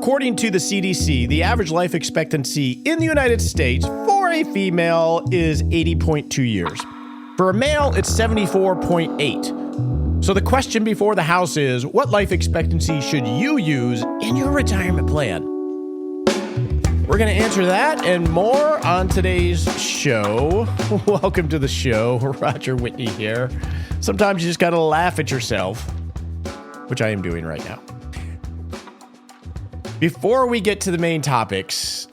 According to the CDC, the average life expectancy in the United States for a female is 80.2 years. For a male, it's 74.8. So the question before the house is, what life expectancy should you use in your retirement plan? We're going to answer that and more on today's show. Welcome to the show. Roger Whitney here. Sometimes you just got to laugh at yourself, which I am doing right now. Before we get to the main topics,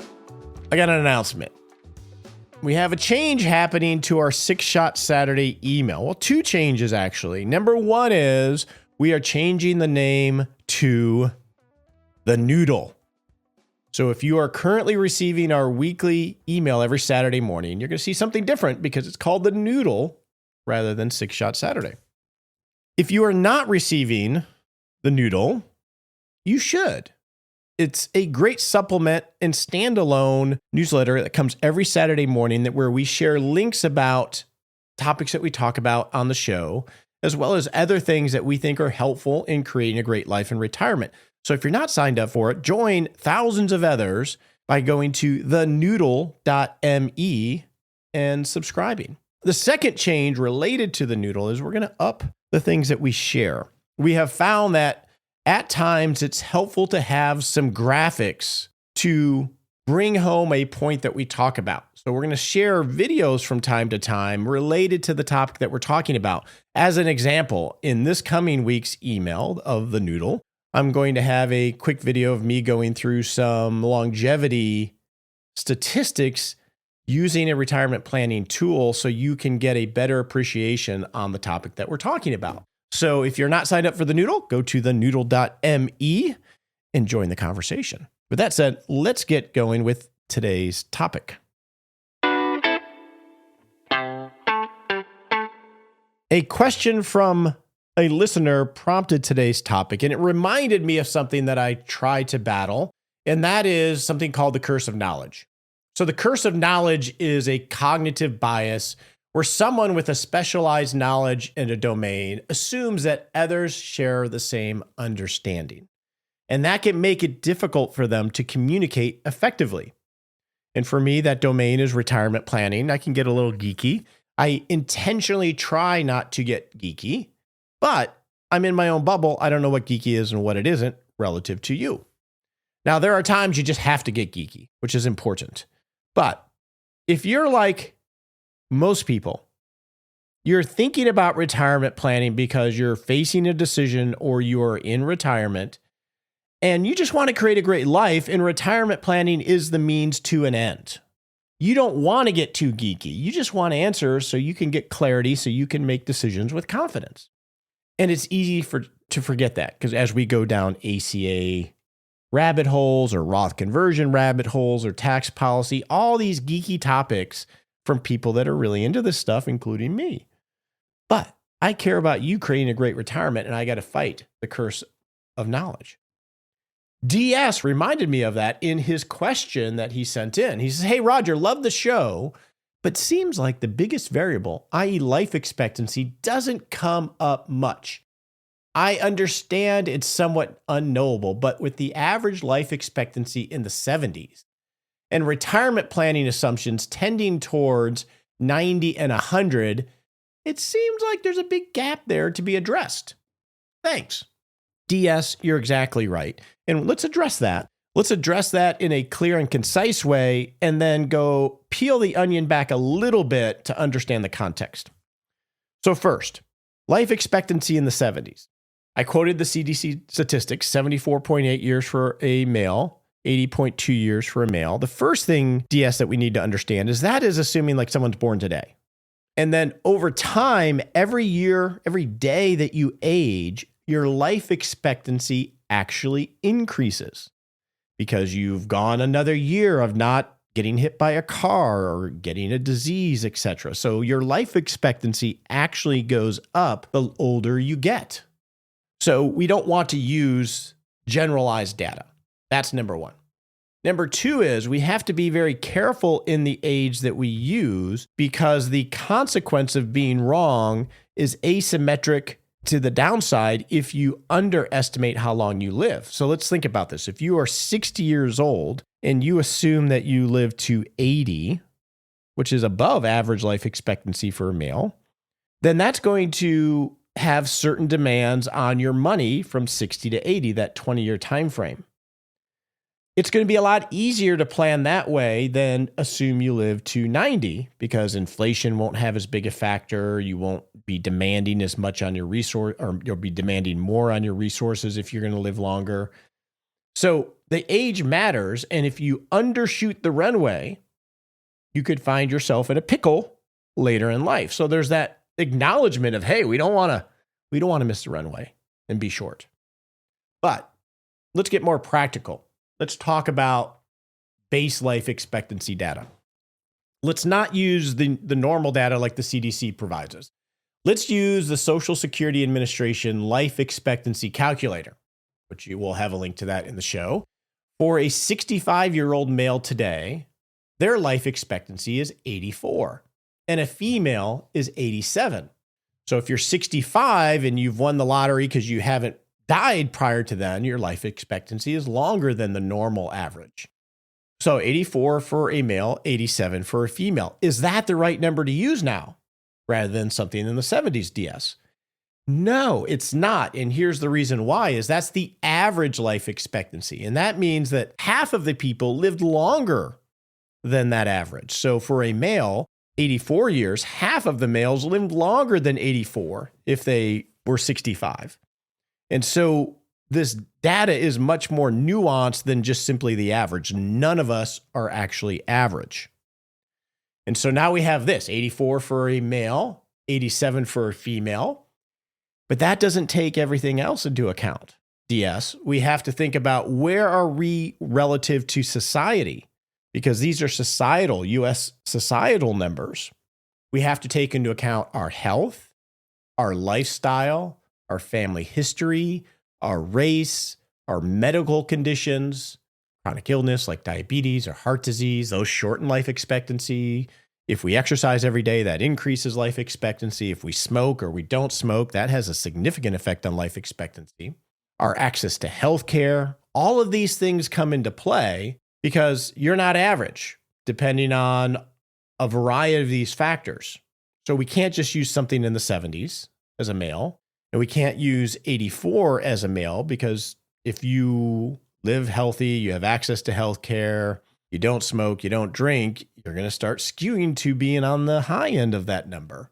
I got an announcement. We have a change happening to our 6-Shot Saturday email. Well, 2 changes, actually. Number 1 is we are changing the name to The Noodle. So if you are currently receiving our weekly email every Saturday morning, you're going to see something different because it's called The Noodle rather than 6-Shot Saturday. If you are not receiving The Noodle, you should. It's a great supplement and standalone newsletter that comes every Saturday morning where we share links about topics that we talk about on the show, as well as other things that we think are helpful in creating a great life in retirement. So if you're not signed up for it, join thousands of others by going to thenoodle.me and subscribing. The second change related to the Noodle is we're going to up the things that we share. We have found that at times, it's helpful to have some graphics to bring home a point that we talk about. So we're going to share videos from time to time related to the topic that we're talking about. As an example, in this coming week's email of the Noodle, I'm going to have a quick video of me going through some longevity statistics using a retirement planning tool so you can get a better appreciation on the topic that we're talking about. So if you're not signed up for the Noodle, go to thenoodle.me and join the conversation. With that said, let's get going with today's topic. A question from a listener prompted today's topic, and it reminded me of something that I try to battle, and that is something called the curse of knowledge. So the curse of knowledge is a cognitive bias where someone with a specialized knowledge in a domain assumes that others share the same understanding. And that can make it difficult for them to communicate effectively. And for me, that domain is retirement planning. I can get a little geeky. I intentionally try not to get geeky, but I'm in my own bubble. I don't know what geeky is and what it isn't relative to you. Now, there are times you just have to get geeky, which is important. But if you're like most people, you're thinking about retirement planning because you're facing a decision or you're in retirement and you just want to create a great life, and retirement planning is the means to an end. You don't want to get too geeky. You just want answers so you can get clarity so you can make decisions with confidence. And it's easy to forget that because as we go down ACA rabbit holes or Roth conversion rabbit holes or tax policy, all these geeky topics from people that are really into this stuff, including me. But I care about you creating a great retirement, and I got to fight the curse of knowledge. DS reminded me of that in his question that he sent in. He says, "Hey, Roger, love the show, but seems like the biggest variable, i.e. life expectancy, doesn't come up much. I understand it's somewhat unknowable, but with the average life expectancy in the 70s, and retirement planning assumptions tending towards 90 and 100, it seems like there's a big gap there to be addressed. Thanks." DS, you're exactly right. And let's address that. Let's address that in a clear and concise way, and then go peel the onion back a little bit to understand the context. So first, life expectancy in the 70s. I quoted the CDC statistics, 74.8 years for a male, 80.2 years for a male. The first thing, DS, that we need to understand is that is assuming like someone's born today. And then over time, every year, every day that you age, your life expectancy actually increases because you've gone another year of not getting hit by a car or getting a disease, etc. So your life expectancy actually goes up the older you get. So we don't want to use generalized data. That's number 1. Number 2 is we have to be very careful in the age that we use because the consequence of being wrong is asymmetric to the downside if you underestimate how long you live. So let's think about this. If you are 60 years old and you assume that you live to 80, which is above average life expectancy for a male, then that's going to have certain demands on your money from 60 to 80, that 20-year time frame. It's going to be a lot easier to plan that way than assume you live to 90 because inflation won't have as big a factor. You won't be demanding as much on your resource, or you'll be demanding more on your resources if you're going to live longer. So the age matters. And if you undershoot the runway, you could find yourself in a pickle later in life. So there's that acknowledgement of, hey, we don't want to miss the runway and be short. But let's get more practical. Let's talk about base life expectancy data. Let's not use the normal data like the CDC provides us. Let's use the Social Security Administration life expectancy calculator, which you will have a link to that in the show. For a 65-year-old male today, their life expectancy is 84, and a female is 87. So if you're 65 and you've won the lottery because you haven't died prior to then, your life expectancy is longer than the normal average. So 84 for a male, 87 for a female. Is that the right number to use now rather than something in the 70s DS? No, it's not. And here's the reason why is that's the average life expectancy. And that means that half of the people lived longer than that average. So for a male, 84 years, half of the males lived longer than 84 if they were 65. And so this data is much more nuanced than just simply the average. None of us are actually average. And so now we have this 84 for a male, 87 for a female, but that doesn't take everything else into account. DS, we have to think about where are we relative to society, because these are societal, US societal numbers. We have to take into account our health, our lifestyle, our family history, our race, our medical conditions, chronic illness like diabetes or heart disease, those shorten life expectancy. If we exercise every day, that increases life expectancy. If we smoke or we don't smoke, that has a significant effect on life expectancy. Our access to healthcare, all of these things come into play because you're not average, depending on a variety of these factors. So we can't just use something in the 70s as a male. And we can't use 84 as a male because if you live healthy, you have access to health care, you don't smoke, you don't drink, you're going to start skewing to being on the high end of that number.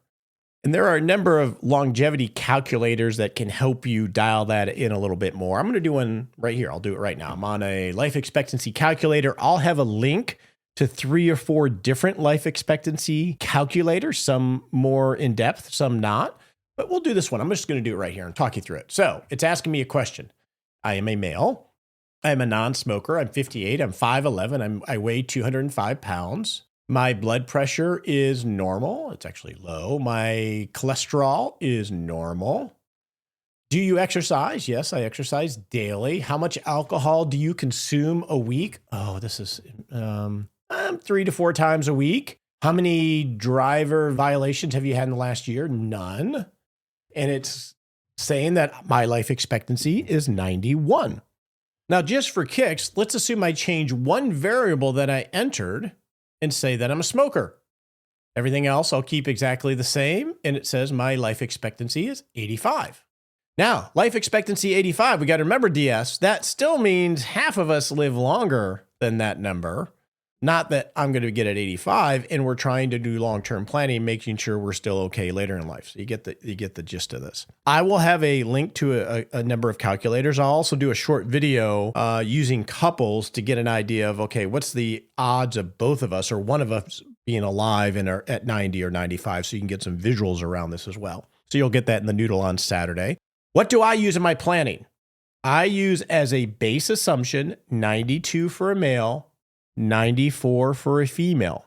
And there are a number of longevity calculators that can help you dial that in a little bit more. I'm going to do one right here. I'll do it right now. I'm on a life expectancy calculator. I'll have a link to 3 or 4 different life expectancy calculators, some more in depth, some not. But we'll do this one. I'm just going to do it right here and talk you through it. So it's asking me a question. I am a male. I'm a non-smoker. I'm 58. I'm 5'11". I weigh 205 pounds. My blood pressure is normal. It's actually low. My cholesterol is normal. Do you exercise? Yes, I exercise daily. How much alcohol do you consume a week? Oh, this is 3 to 4 times a week. How many driver violations have you had in the last year? None. And it's saying that my life expectancy is 91. Now, just for kicks, let's assume I change one variable that I entered and say that I'm a smoker. Everything else I'll keep exactly the same. And it says my life expectancy is 85. Now, life expectancy 85, we got to remember, DS, that still means half of us live longer than that number. Not that I'm going to get at 85, and we're trying to do long-term planning, making sure we're still okay later in life. So you get the gist of this. I will have a link to a number of calculators. I'll also do a short video using couples to get an idea of, okay, what's the odds of both of us or one of us being alive and are at 90 or 95, so you can get some visuals around this as well. So you'll get that in the noodle on Saturday. What do I use in my planning? I use as a base assumption 92 for a male, 94 for a female.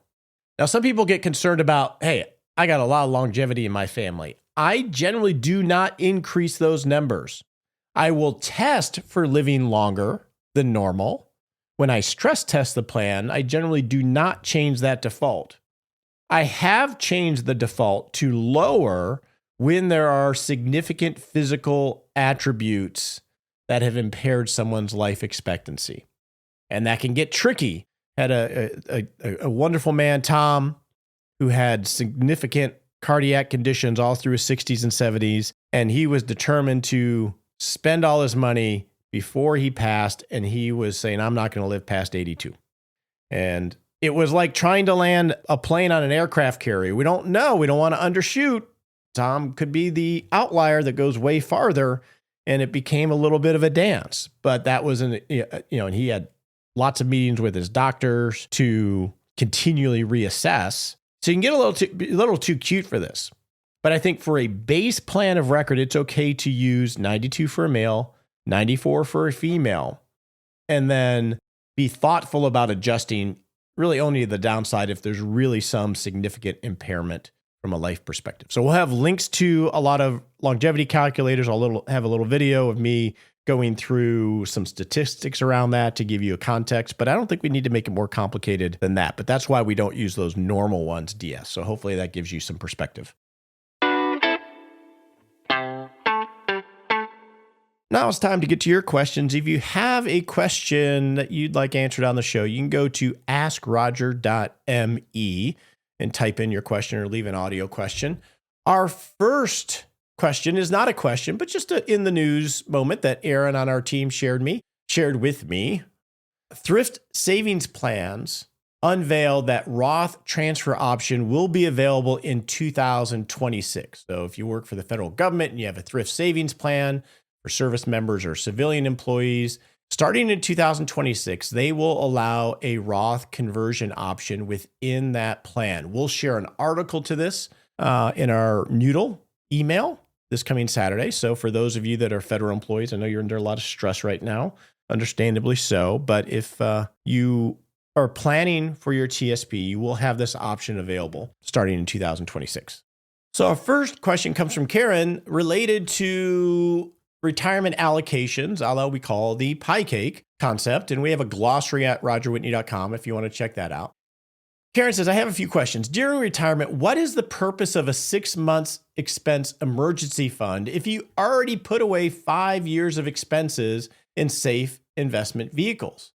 Now, some people get concerned about, hey, I got a lot of longevity in my family. I generally do not increase those numbers. I will test for living longer than normal. When I stress test the plan, I generally do not change that default. I have changed the default to lower when there are significant physical attributes that have impaired someone's life expectancy. And that can get tricky. Had a wonderful man, Tom, who had significant cardiac conditions all through his 60s and 70s. And he was determined to spend all his money before he passed. And he was saying, I'm not going to live past 82. And it was like trying to land a plane on an aircraft carrier. We don't know. We don't want to undershoot. Tom could be the outlier that goes way farther. And it became a little bit of a dance. But that was, and he had lots of meetings with his doctors to continually reassess. So you can get a little too cute for this. But I think for a base plan of record, it's okay to use 92 for a male, 94 for a female, and then be thoughtful about adjusting really only the downside if there's really some significant impairment from a life perspective. So we'll have links to a lot of longevity calculators. I'll have a little video of me going through some statistics around that to give you a context, but I don't think we need to make it more complicated than that. But that's why we don't use those normal ones, DS. So hopefully that gives you some perspective. Now it's time to get to your questions. If you have a question that you'd like answered on the show, you can go to askroger.me and type in your question or leave an audio question. Our first question is not a question, but just a in the news moment that Aaron on our team shared with me. Thrift savings plans unveiled that Roth transfer option will be available in 2026. So if you work for the federal government and you have a thrift savings plan for service members or civilian employees, starting in 2026, they will allow a Roth conversion option within that plan. We'll share an article to this in our Noodle email this coming Saturday. So for those of you that are federal employees, I know you're under a lot of stress right now, understandably so. But if you are planning for your TSP, you will have this option available starting in 2026. So our first question comes from Karen related to retirement allocations, although we call the pie cake concept. And we have a glossary at rogerwhitney.com if you want to check that out. Karen says, I have a few questions. During retirement, what is the purpose of a 6 months expense emergency fund if you already put away 5 years of expenses in safe investment vehicles?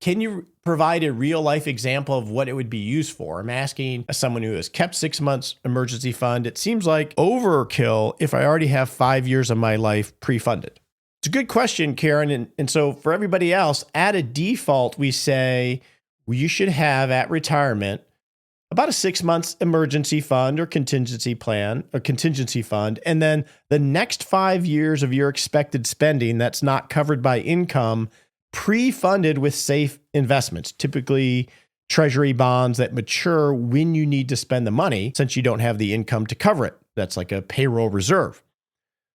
Can you provide a real life example of what it would be used for? I'm asking as someone who has kept 6 months emergency fund. It seems like overkill if I already have 5 years of my life pre-funded. It's a good question, Karen. And so for everybody else, at a default, we say you should have at retirement about a 6 months emergency fund or contingency plan or contingency fund. And then the next 5 years of your expected spending that's not covered by income pre-funded with safe investments, typically treasury bonds that mature when you need to spend the money since you don't have the income to cover it. That's like a payroll reserve.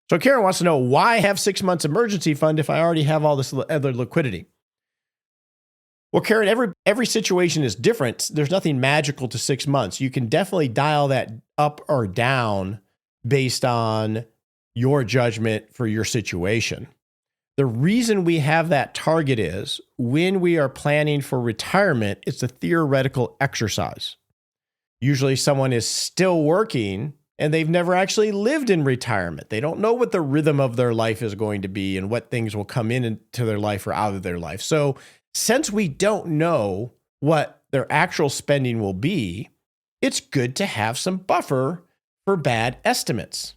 So Karen wants to know, why have 6 months emergency fund if I already have all this other liquidity? Well, Karen, every situation is different. There's nothing magical to 6 months. You can definitely dial that up or down based on your judgment for your situation. The reason we have that target is when we are planning for retirement, it's a theoretical exercise. Usually someone is still working and they've never actually lived in retirement. They don't know what the rhythm of their life is going to be and what things will come into their life or out of their life. So since we don't know what their actual spending will be, it's good to have some buffer for bad estimates.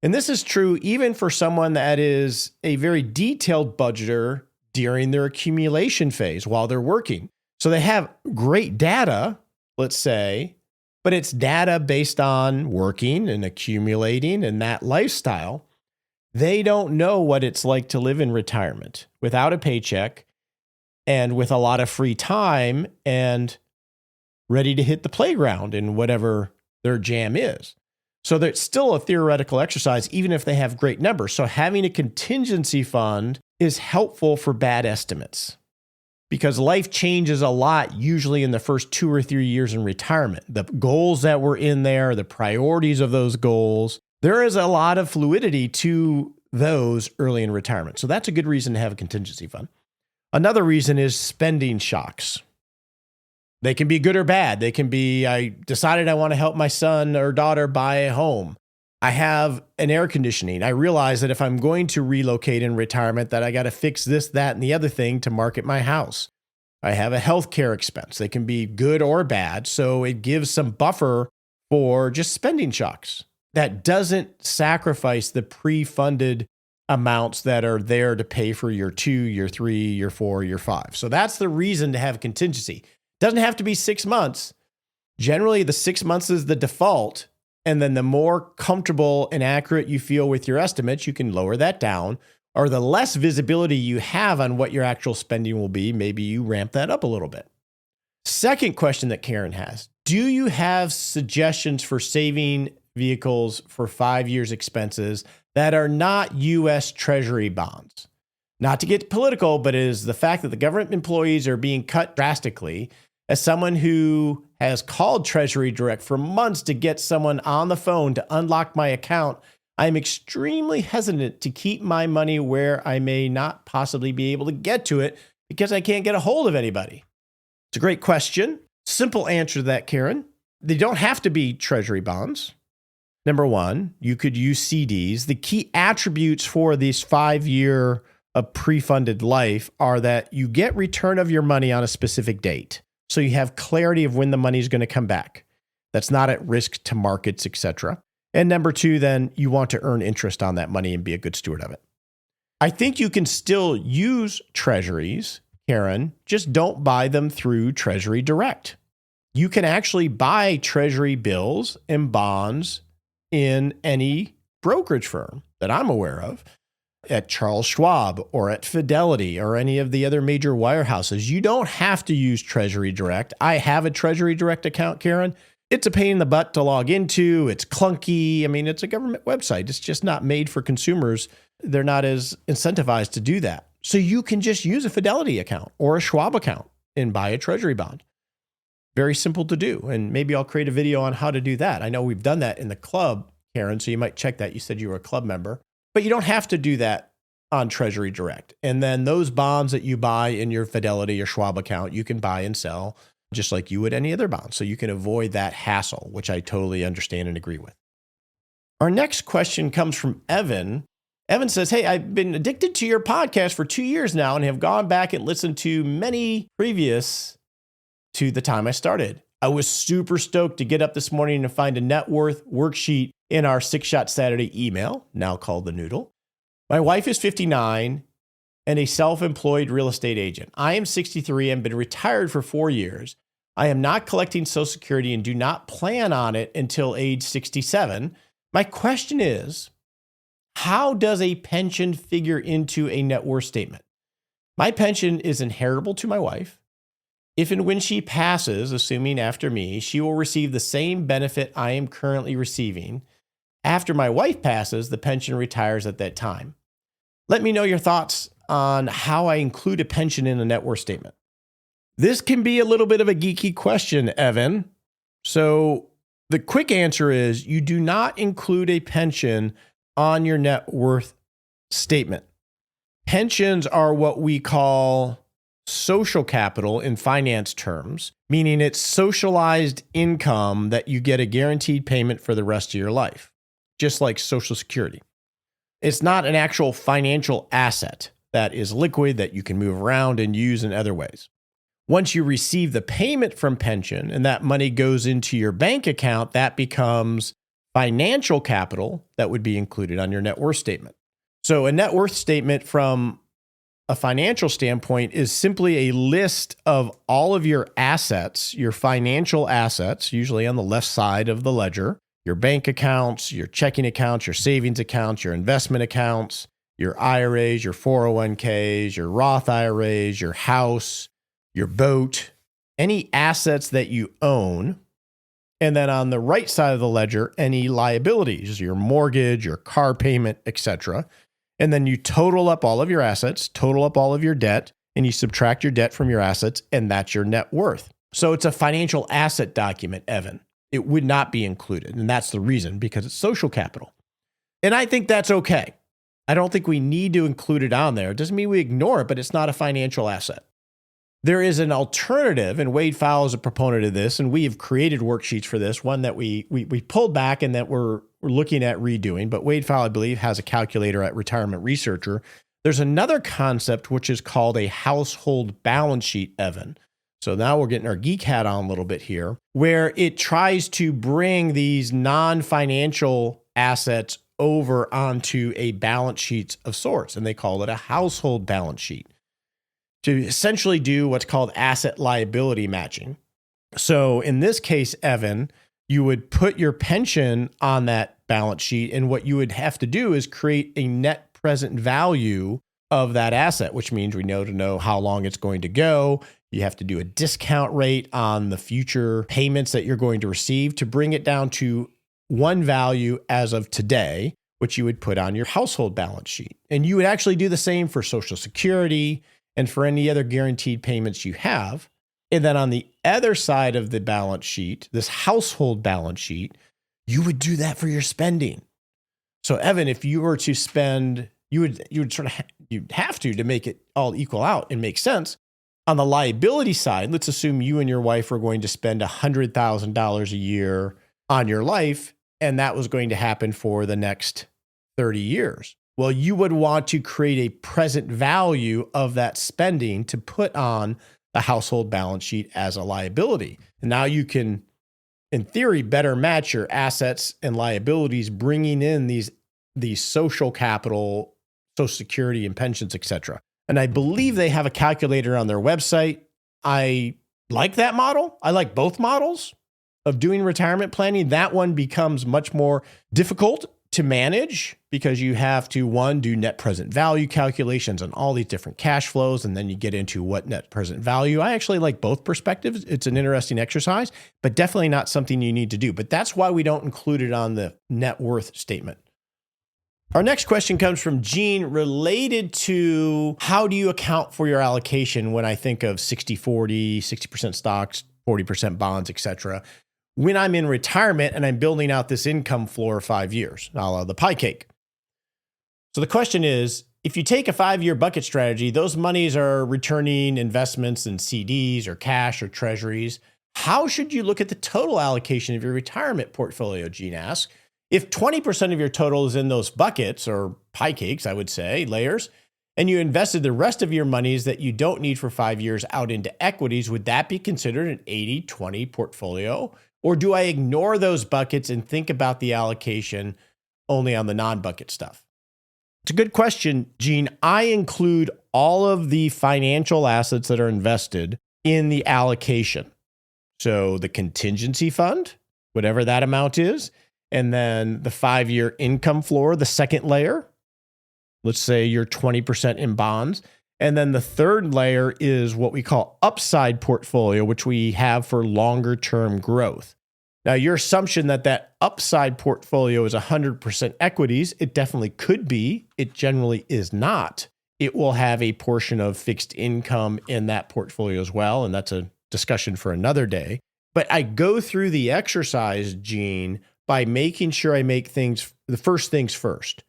And this is true even for someone that is a very detailed budgeter during their accumulation phase while they're working. So they have great data, let's say, but it's data based on working and accumulating and that lifestyle. They don't know what it's like to live in retirement without a paycheck and with a lot of free time and ready to hit the playground in whatever their jam is. So it's still a theoretical exercise, even if they have great numbers. So having a contingency fund is helpful for bad estimates because life changes a lot, usually in the first 2 or 3 years in retirement. The goals that were in there, the priorities of those goals, there is a lot of fluidity to those early in retirement. So that's a good reason to have a contingency fund. Another reason is spending shocks. They can be good or bad. They can be, I decided I want to help my son or daughter buy a home. I have an air conditioning. I realize that if I'm going to relocate in retirement, that I got to fix this, that, and the other thing to market my house. I have a healthcare expense. They can be good or bad. So it gives some buffer for just spending shocks. That doesn't sacrifice the pre-funded amounts that are there to pay for your 2, your 3, your 4, your 5. So that's the reason to have contingency. Doesn't have to be 6 months. Generally, the 6 months is the default. And then the more comfortable and accurate you feel with your estimates, you can lower that down. Or the less visibility you have on what your actual spending will be, maybe you ramp that up a little bit. Second question that Karen has, do you have suggestions for saving vehicles for 5 years expenses that are not U.S. Treasury bonds? Not to get political, but it is the fact that the government employees are being cut drastically. As someone who has called Treasury Direct for months to get someone on the phone to unlock my account, I'm extremely hesitant to keep my money where I may not possibly be able to get to it because I can't get a hold of anybody. It's a great question. Simple answer to that, Karen. They don't have to be Treasury bonds. Number one, you could use CDs. The key attributes for this 5-year of pre-funded life are that you get return of your money on a specific date. So you have clarity of when the money is going to come back. That's not at risk to markets, etc. And number two, then you want to earn interest on that money and be a good steward of it. I think you can still use treasuries, Karen, just don't buy them through Treasury Direct. You can actually buy treasury bills and bonds in any brokerage firm that I'm aware of, at Charles Schwab or at Fidelity or any of the other major wirehouses. You don't have to use Treasury Direct. I have a Treasury Direct account, Karen. It's a pain in the butt to log into. It's clunky. I mean, it's a government website. It's just not made for consumers. They're not as incentivized to do that. So you can just use a Fidelity account or a Schwab account and buy a Treasury bond. Very simple to do. And maybe I'll create a video on how to do that. I know we've done that in the club, Karen, so you might check that. You said you were a club member. But you don't have to do that on Treasury Direct. And then those bonds that you buy in your Fidelity or Schwab account, you can buy and sell just like you would any other bond. So you can avoid that hassle, which I totally understand and agree with. Our next question comes from Evan. Evan says, hey, I've been addicted to your podcast for 2 years now and have gone back and listened to many previous to the time I started. I was super stoked to get up this morning and find a net worth worksheet in our 6-Shot Saturday email, now called the Noodle. My wife is 59 and a self-employed real estate agent. I am 63 and been retired for 4 years. I am not collecting Social Security and do not plan on it until age 67. My question is, how does a pension figure into a net worth statement? My pension is inheritable to my wife. If and when she passes, assuming after me, she will receive the same benefit I am currently receiving. After my wife passes, the pension retires at that time. Let me know your thoughts on how I include a pension in a net worth statement. This can be a little bit of a geeky question, Evan. So the quick answer is you do not include a pension on your net worth statement. Pensions are what we call social capital in finance terms, meaning it's socialized income that you get a guaranteed payment for the rest of your life, just like Social Security. It's not an actual financial asset that is liquid that you can move around and use in other ways. Once you receive the payment from pension and that money goes into your bank account, that becomes financial capital that would be included on your net worth statement. So a net worth statement from a financial standpoint is simply a list of all of your assets, your financial assets, usually on the left side of the ledger, your bank accounts, your checking accounts, your savings accounts, your investment accounts, your IRAs, your 401ks, your Roth IRAs, your house, your boat, any assets that you own. And then on the right side of the ledger, any liabilities, your mortgage, your car payment, etc. And then you total up all of your assets, total up all of your debt, and you subtract your debt from your assets, and that's your net worth. So it's a financial asset document, Evan. It would not be included. And that's the reason, because it's social capital. And I think that's okay. I don't think we need to include it on there. It doesn't mean we ignore it, but it's not a financial asset. There is an alternative, and Wade Fowle is a proponent of this, and we have created worksheets for this, one that we pulled back and that we're we're looking at redoing, but Wade Fowle, I believe, has a calculator at Retirement Researcher. There's another concept which is called a household balance sheet, Evan. So now we're getting our geek hat on a little bit here, where it tries to bring these non-financial assets over onto a balance sheet of sorts, and they call it a household balance sheet to essentially do what's called asset liability matching. So in this case, Evan, you would put your pension on that balance sheet, and what you would have to do is create a net present value of that asset, which means we know to know how long it's going to go. You have to do a discount rate on the future payments that you're going to receive to bring it down to one value as of today, which you would put on your household balance sheet. And you would actually do the same for Social Security and for any other guaranteed payments you have. And then on the other side of the balance sheet, this household balance sheet, you would do that for your spending. So Evan, if you were to spend, you'd have to make it all equal out and make sense. On the liability side, let's assume you and your wife are going to spend $100,000 a year on your life, and that was going to happen for the next 30 years. Well, you would want to create a present value of that spending to put on the household balance sheet as a liability. And now you can, in theory, better match your assets and liabilities, bringing in these social capital, Social Security and pensions, etc. And I believe they have a calculator on their website. I like that model. I like both models of doing retirement planning. That one becomes much more difficult to manage because you have to, one, do net present value calculations on all these different cash flows, and then you get into what net present value. I actually like both perspectives. It's an interesting exercise, but definitely not something you need to do. But that's why we don't include it on the net worth statement. Our next question comes from Gene, related to how do you account for your allocation when I think of 60-40, 60% stocks, 40% bonds, etc. when I'm in retirement and I'm building out this income floor 5 years, a la the pie cake. So the question is, if you take a 5-year bucket strategy, those monies are returning investments in CDs or cash or treasuries. How should you look at the total allocation of your retirement portfolio, Gene asks? If 20% of your total is in those buckets or pie cakes, I would say, layers, and you invested the rest of your monies that you don't need for 5 years out into equities, would that be considered an 80-20 portfolio? Or do I ignore those buckets and think about the allocation only on the non-bucket stuff? It's a good question, Gene. I include all of the financial assets that are invested in the allocation. So the contingency fund, whatever that amount is, and then the 5-year income floor, the second layer. Let's say you're 20% in bonds. And then the third layer is what we call upside portfolio, which we have for longer term growth. Now, your assumption that that upside portfolio is 100% equities, it definitely could be. It generally is not. It will have a portion of fixed income in that portfolio as well. And that's a discussion for another day. But I go through the exercise, Gene, by making sure I make the first things first,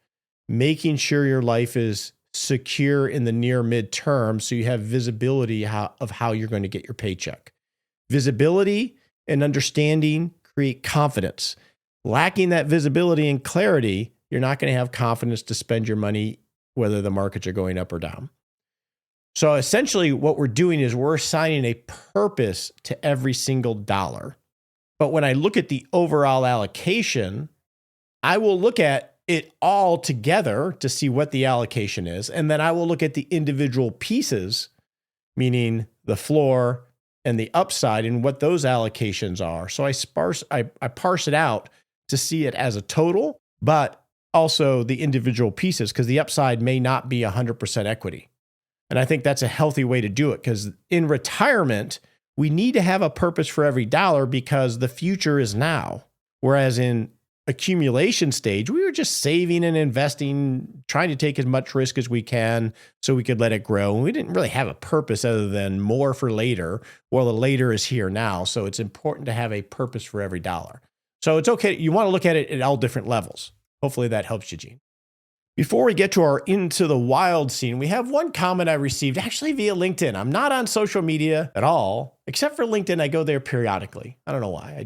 making sure your life is secure in the near midterm so you have visibility of how you're going to get your paycheck. Visibility and understanding create confidence. Lacking that visibility and clarity, you're not going to have confidence to spend your money whether the markets are going up or down. So essentially what we're doing is we're assigning a purpose to every single dollar. But when I look at the overall allocation, I will look at it all together to see what the allocation is. And then I will look at the individual pieces, meaning the floor and the upside and what those allocations are. So I parse it out to see it as a total, but also the individual pieces, because the upside may not be 100% equity. And I think that's a healthy way to do it, because in retirement, we need to have a purpose for every dollar because the future is now. Whereas in accumulation stage, we were just saving and investing, trying to take as much risk as we can so we could let it grow. And we didn't really have a purpose other than more for later. Well, the later is here now. So it's important to have a purpose for every dollar. So it's okay. You want to look at it at all different levels. Hopefully that helps you, Gene. Before we get to our Into the Wild scene, we have one comment I received actually via LinkedIn. I'm not on social media at all, except for LinkedIn. I go there periodically. I don't know why.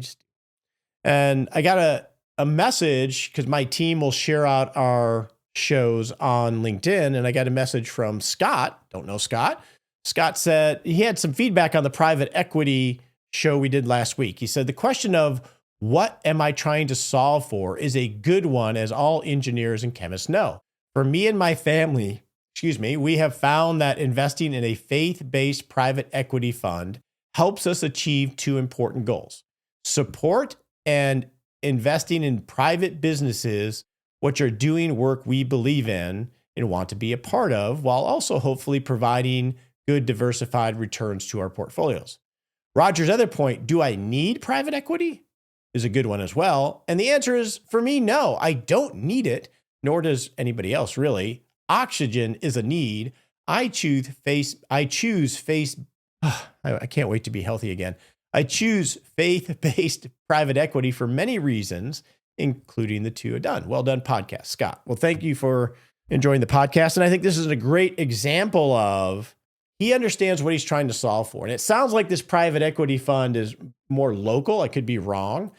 And I got a message because my team will share out our shows on LinkedIn. And I got a message from Scott. Don't know Scott. Scott said he had some feedback on the private equity show we did last week. He said, the question of what am I trying to solve for is a good one, as all engineers and chemists know. For me and my family, we have found that investing in a faith-based private equity fund helps us achieve two important goals: support and investing in private businesses which are doing work we believe in and want to be a part of, while also hopefully providing good diversified returns to our portfolios. Roger's other point, do I need private equity, is a good one as well. And the answer is, for me, no, I don't need it, nor does anybody else really. Oxygen is a need. I choose I can't wait to be healthy again. I choose faith-based private equity for many reasons, including the two done. Well done podcast, Scott. Well, thank you for enjoying the podcast. And I think this is a great example of he understands what he's trying to solve for. And it sounds like this private equity fund is more local. I could be wrong,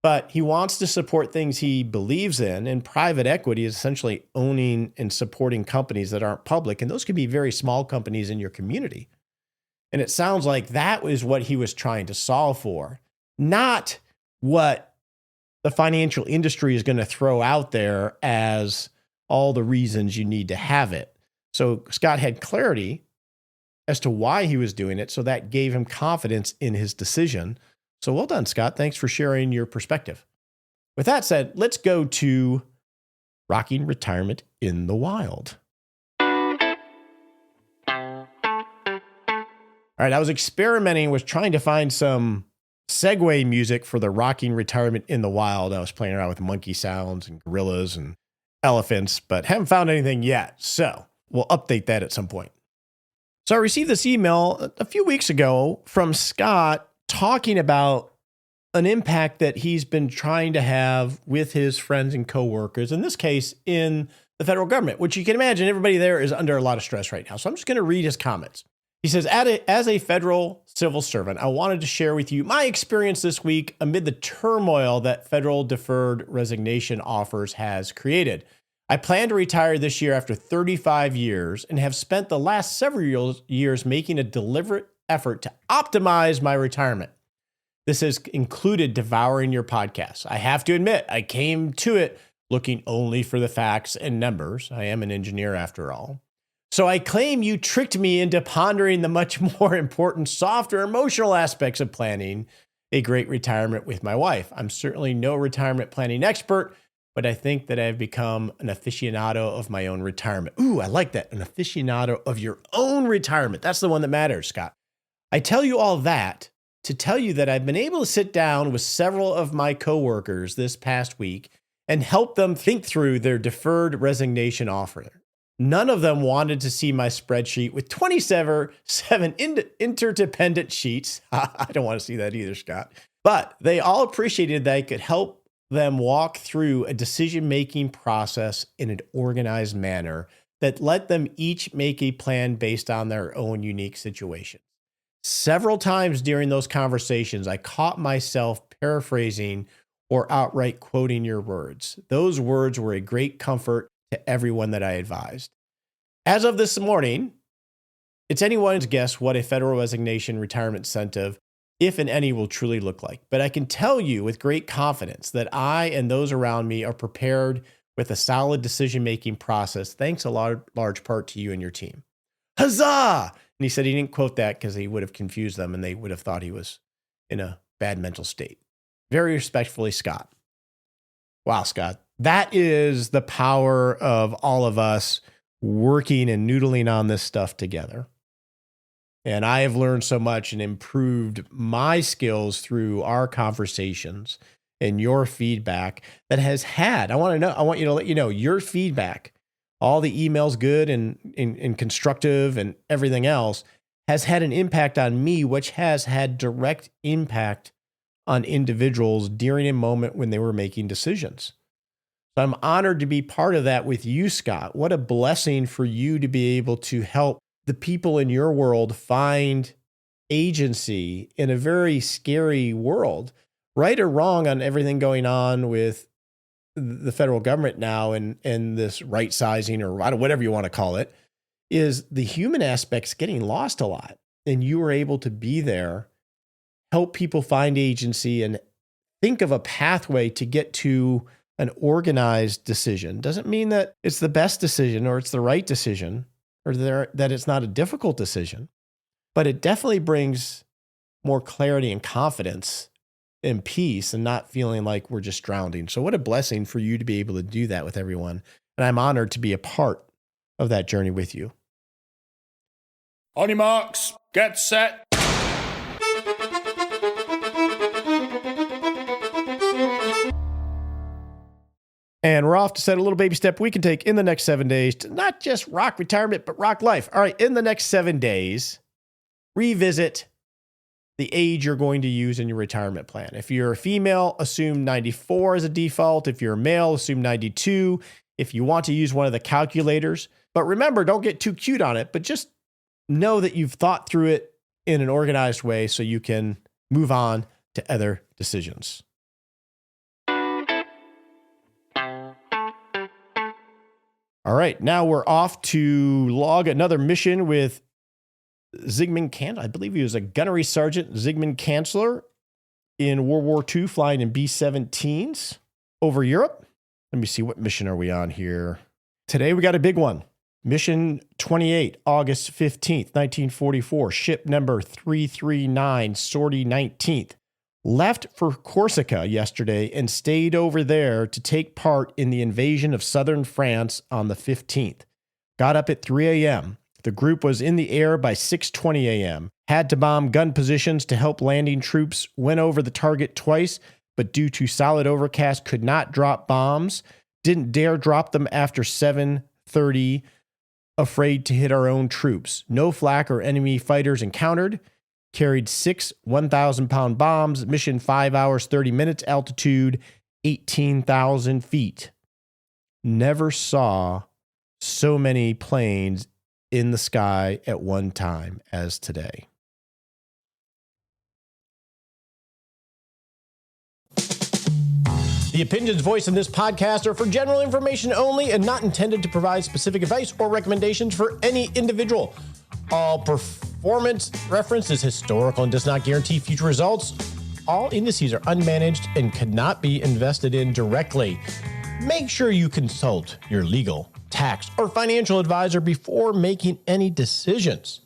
but he wants to support things he believes in. And private equity is essentially owning and supporting companies that aren't public. And those can be very small companies in your community. And it sounds like that was what he was trying to solve for, not what the financial industry is going to throw out there as all the reasons you need to have it. So Scott had clarity as to why he was doing it. So that gave him confidence in his decision. So well done, Scott. Thanks for sharing your perspective. With that said, let's go to rocking retirement in the wild. All right, I was experimenting with trying to find some segue music for the rocking retirement in the wild. I was playing around with monkey sounds and gorillas and elephants, but haven't found anything yet. So we'll update that at some point. So I received this email a few weeks ago from Scott talking about an impact that he's been trying to have with his friends and coworkers, in this case, in the federal government, which you can imagine everybody there is under a lot of stress right now. So I'm just going to read his comments. He says, as a federal civil servant, I wanted to share with you my experience this week amid the turmoil that federal deferred resignation offers has created. I plan to retire this year after 35 years and have spent the last several years making a deliberate effort to optimize my retirement. This has included devouring your podcast. I have to admit, I came to it looking only for the facts and numbers. I am an engineer after all. So I claim you tricked me into pondering the much more important, softer, emotional aspects of planning a great retirement with my wife. I'm certainly no retirement planning expert, but I think that I've become an aficionado of my own retirement. Ooh, I like that. An aficionado of your own retirement. That's the one that matters, Scott. I tell you all that to tell you that I've been able to sit down with several of my coworkers this past week and help them think through their deferred resignation offer. None of them wanted to see my spreadsheet with 27 interdependent sheets. I don't want to see that either, Scott. But they all appreciated that I could help them walk through a decision-making process in an organized manner that let them each make a plan based on their own unique situation. Several times during those conversations, I caught myself paraphrasing or outright quoting your words. Those words were a great comfort to everyone that I advised. As of this morning, it's anyone's guess what a federal resignation retirement incentive, if and any, will truly look like. But I can tell you with great confidence that I and those around me are prepared with a solid decision-making process, thanks a large part to you and your team. Huzzah! And he said he didn't quote that because he would have confused them and they would have thought he was in a bad mental state. Very respectfully, Scott. Wow, Scott. That is the power of all of us working and noodling on this stuff together. And I have learned so much and improved my skills through our conversations and your feedback that has had, I want you to let you know, your feedback, all the emails, good and constructive and everything else, has had an impact on me, which has had direct impact on individuals during a moment when they were making decisions. So I'm honored to be part of that with you, Scott. What a blessing for you to be able to help the people in your world find agency in a very scary world. Right or wrong on everything going on with the federal government now and this right sizing or whatever you want to call it is the human aspect's getting lost a lot. And you were able to be there, help people find agency and think of a pathway to get to an organized decision. Doesn't mean that it's the best decision or it's the right decision or that it's not a difficult decision, but it definitely brings more clarity and confidence and peace and not feeling like we're just drowning. So what a blessing for you to be able to do that with everyone. And I'm honored to be a part of that journey with you. On your marks, get set. And we're off to set a little baby step we can take in the next 7 days to not just rock retirement, but rock life. All right, in the next 7 days, revisit the age you're going to use in your retirement plan. If you're a female, assume 94 as a default. If you're a male, assume 92. If you want to use one of the calculators. But remember, don't get too cute on it, but just know that you've thought through it in an organized way so you can move on to other decisions. All right, now we're off to log another mission with Zygmunt Kansler. I believe he was a gunnery sergeant, Zygmunt Kansler, in World War II, flying in B-17s over Europe. Let me see, what mission are we on here? Today we got a big one. Mission 28, August 15th, 1944, ship number 339, sortie 19th. Left for Corsica yesterday and stayed over there to take part in the invasion of southern France on the 15th. Got up at 3 a.m. The group was in the air by 6:20 a.m. Had to bomb gun positions to help landing troops. Went over the target twice, but due to solid overcast, could not drop bombs. Didn't dare drop them after 7:30, afraid to hit our own troops. No flak or enemy fighters encountered. Carried 6 1,000-pound bombs. Mission 5 hours, 30 minutes. Altitude 18,000 feet. Never saw so many planes in the sky at one time as today. The opinions voiced in this podcast are for general information only and not intended to provide specific advice or recommendations for any individual. All performance reference is historical and does not guarantee future results. All indices are unmanaged and cannot be invested in directly. Make sure you consult your legal, tax, or financial advisor before making any decisions.